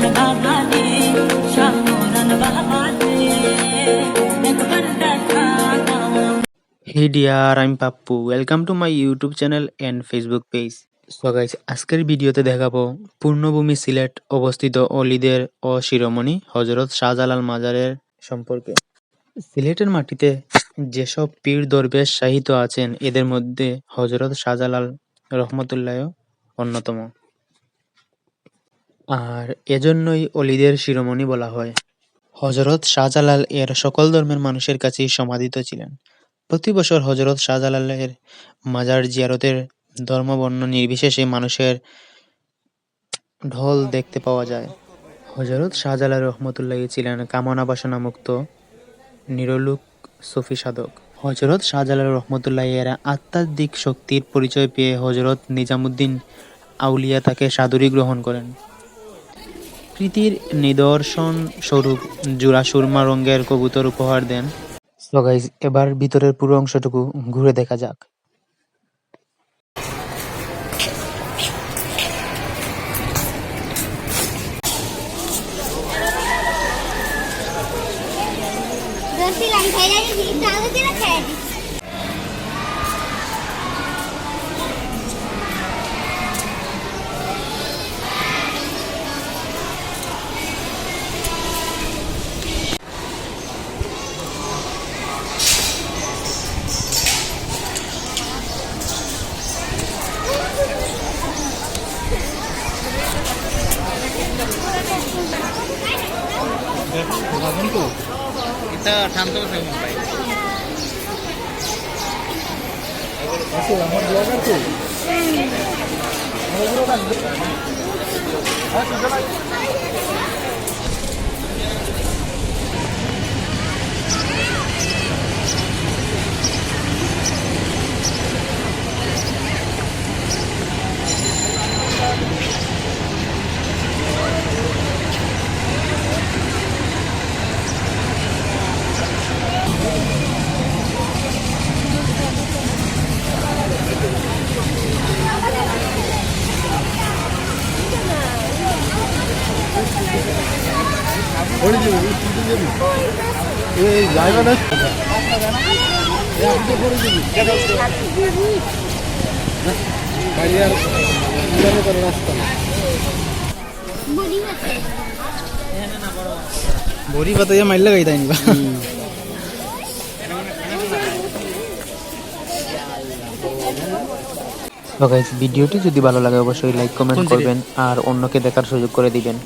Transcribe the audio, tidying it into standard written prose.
Hey dear, I'm Pappu. Welcome to my YouTube channel and Facebook page. So guys, আজকের ভিডিওতে দেখাবো পূর্ণভূমি সিলেট অবস্থিত অলিদের ও শিরোমণি হযরত শাহজালাল মাজারের সম্পর্কে। সিলেটের মাটিতে যেসব পীর দরবেশ শায়িত আছেন এদের মধ্যে হযরত শাহজালাল রহমতুল্লাহ অন্যতম। আর এজন্যই অলিদের শিরোমণি বলা হয়। হযরত শাহজালাল এর সকল ধর্মের মানুষের কাছেই সমাদৃত ছিলেন। প্রতি বছর হযরত শাহজালালের মাজার জিয়ারতের ধর্ম বর্ণ নির্বিশেষে মানুষের ঢল দেখতে পাওয়া যায়। হযরত শাহজালাল রহমতুল্লাহ ছিলেন কামনা বাসনা মুক্ত নিরলুক সুফি সাধক। হযরত শাহজালাল রহমতুল্লাহ এর আধ্যাত্মিক শক্তির পরিচয় পেয়ে হযরত নিজামুদ্দিন আউলিয়া তাকে সাদরে গ্রহণ করেন। প্রীতির নিদর্শন স্বরূপ জোড়া সুরমা রঙের কবুতর উপহার দেন। সো গাইস, এবার ভিতরের পুরো অংশটুকু ঘুরে দেখা যাক। kita santai sama baik. Masih lama belajar tuh. Mau belajar kan? Ah, sudah lagi. 어디 지금 왜 나이가 나? 야, 이제 버리지. 가리야, 이거를 걸어놨어. बोरी बताइए माइल लगाई था इनका। তো গাইস, ভিডিওটি যদি ভালো লাগে অবশ্যই লাইক কমেন্ট করবেন আর অন্যকে দেখার সুযোগ করে দিবেন।